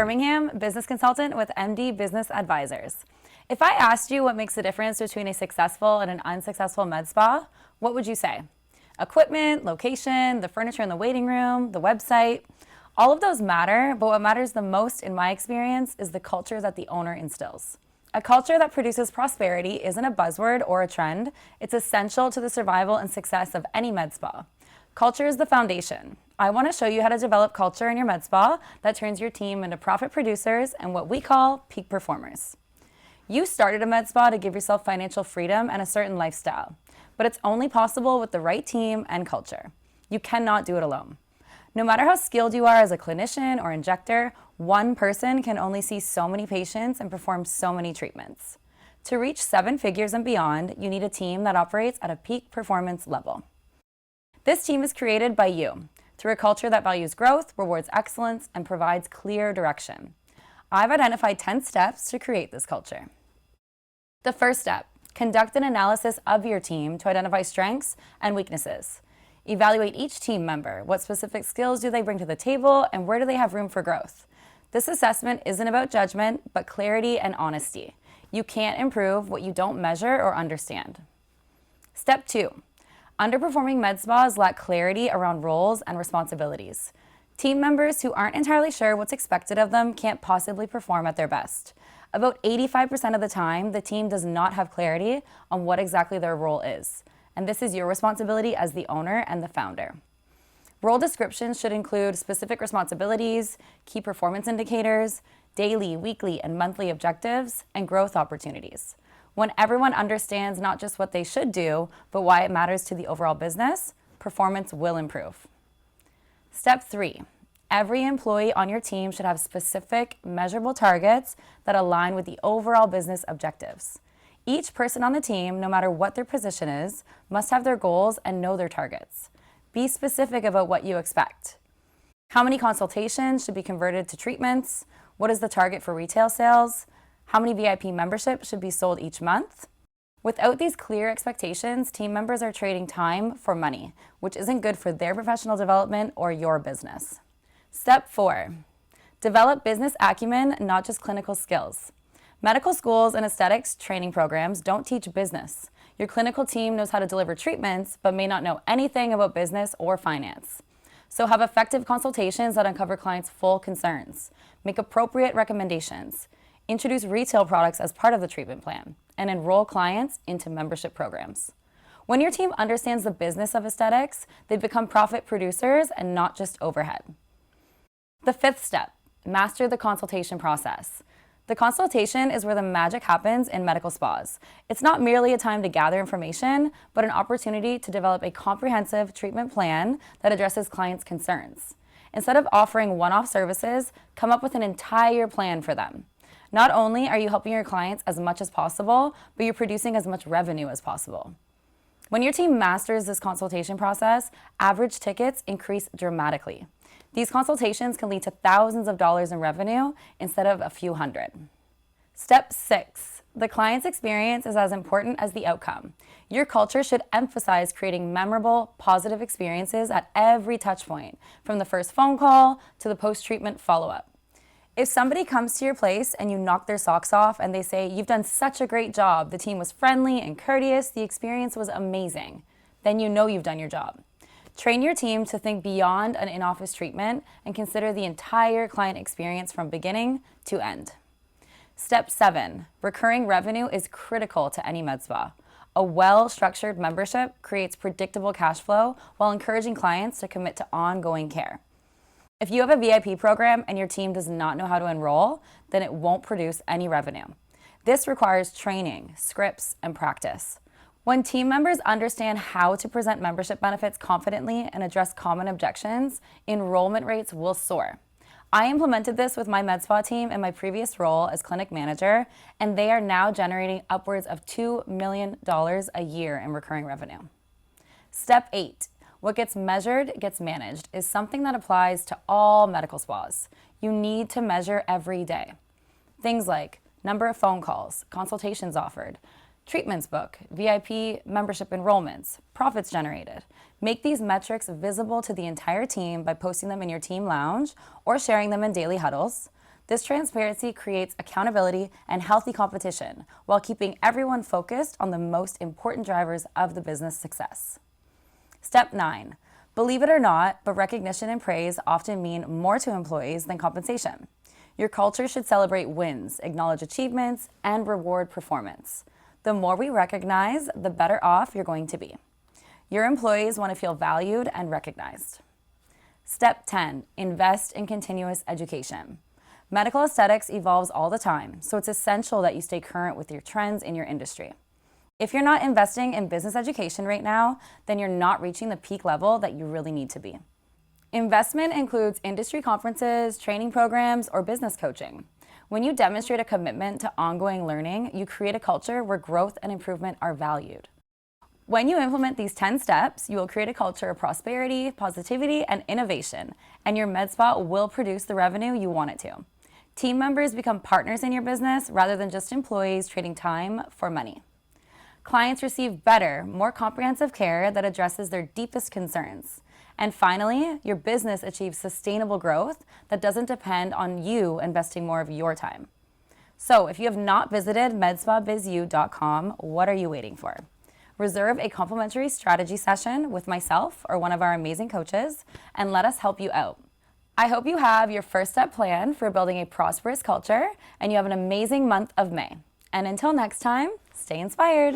Firmingham, business consultant with MD Business Advisors. If I asked you what makes the difference between a successful and an unsuccessful med spa, what would you say? Equipment, location, the furniture in the waiting room, the website. All of those matter, but what matters the most in my experience is the culture that the owner instills. A culture that produces prosperity isn't a buzzword or a trend. It's essential to the survival and success of any med spa. Culture is the foundation. I want to show you how to develop culture in your med spa that turns your team into profit producers and what we call peak performers. You started a med spa to give yourself financial freedom and a certain lifestyle, but it's only possible with the right team and culture. You cannot do it alone. No matter how skilled you are as a clinician or injector, one person can only see so many patients and perform so many treatments. To reach 7 figures and beyond, you need a team that operates at a peak performance level. This team is created by you through a culture that values growth, rewards excellence, and provides clear direction. I've identified 10 steps to create this culture. The first step, conduct an analysis of your team to identify strengths and weaknesses. Evaluate each team member. What specific skills do they bring to the table, and where do they have room for growth? This assessment isn't about judgment, but clarity and honesty. You can't improve what you don't measure or understand. Step 2. Underperforming med spas lack clarity around roles and responsibilities. Team members who aren't entirely sure what's expected of them can't possibly perform at their best. About 85% of the time, the team does not have clarity on what exactly their role is. And this is your responsibility as the owner and the founder. Role descriptions should include specific responsibilities, key performance indicators, daily, weekly, and monthly objectives, and growth opportunities. When everyone understands not just what they should do, but why it matters to the overall business, performance will improve. Step 3. Every employee on your team should have specific, measurable targets that align with the overall business objectives. Each person on the team, no matter what their position is, must have their goals and know their targets. Be specific about what you expect. How many consultations should be converted to treatments? What is the target for retail sales? How many VIP memberships should be sold each month? Without these clear expectations, team members are trading time for money, which isn't good for their professional development or your business. Step 4. Develop business acumen, not just clinical skills. Medical schools and aesthetics training programs don't teach business. Your clinical team knows how to deliver treatments, but may not know anything about business or finance. So have effective consultations that uncover clients' full concerns. Make appropriate recommendations. Introduce retail products as part of the treatment plan, and enroll clients into membership programs. When your team understands the business of aesthetics, they become profit producers and not just overhead. The 5th step, master the consultation process. The consultation is where the magic happens in medical spas. It's not merely a time to gather information, but an opportunity to develop a comprehensive treatment plan that addresses clients' concerns. Instead of offering one-off services, come up with an entire plan for them. Not only are you helping your clients as much as possible, but you're producing as much revenue as possible. When your team masters this consultation process, average tickets increase dramatically. These consultations can lead to thousands of dollars in revenue instead of a few hundred. Step 6. The client's experience is as important as the outcome. Your culture should emphasize creating memorable, positive experiences at every touch point, from the first phone call to the post-treatment follow-up. If somebody comes to your place and you knock their socks off and they say, "You've done such a great job, the team was friendly and courteous, the experience was amazing," then you know you've done your job. Train your team to think beyond an in-office treatment and consider the entire client experience from beginning to end. Step 7. Recurring revenue is critical to any med spa. A well-structured membership creates predictable cash flow while encouraging clients to commit to ongoing care. If you have a VIP program and your team does not know how to enroll, then it won't produce any revenue. This requires training, scripts, and practice. When team members understand how to present membership benefits confidently and address common objections, enrollment rates will soar. I implemented this with my MedSpa team in my previous role as clinic manager, and they are now generating upwards of $2 million a year in recurring revenue. Step 8. What gets measured gets managed is something that applies to all medical spas. You need to measure every day. Things like number of phone calls, consultations offered, treatments booked, VIP membership enrollments, profits generated. Make these metrics visible to the entire team by posting them in your team lounge or sharing them in daily huddles. This transparency creates accountability and healthy competition while keeping everyone focused on the most important drivers of the business success. Step 9. Believe it or not, but recognition and praise often mean more to employees than compensation. Your culture should celebrate wins, acknowledge achievements, and reward performance. The more we recognize, the better off you're going to be. Your employees want to feel valued and recognized. Step 10. Invest in continuous education. Medical aesthetics evolves all the time, so it's essential that you stay current with your trends in your industry. If you're not investing in business education right now, then you're not reaching the peak level that you really need to be. Investment includes industry conferences, training programs, or business coaching. When you demonstrate a commitment to ongoing learning, you create a culture where growth and improvement are valued. When you implement these 10 steps, you will create a culture of prosperity, positivity, and innovation, and your MedSpa will produce the revenue you want it to. Team members become partners in your business rather than just employees trading time for money. Clients receive better, more comprehensive care that addresses their deepest concerns. And finally, your business achieves sustainable growth that doesn't depend on you investing more of your time. So if you have not visited medspabizU.com, what are you waiting for? Reserve a complimentary strategy session with myself or one of our amazing coaches and let us help you out. I hope you have your first step plan for building a prosperous culture and you have an amazing month of May. And until next time, stay inspired.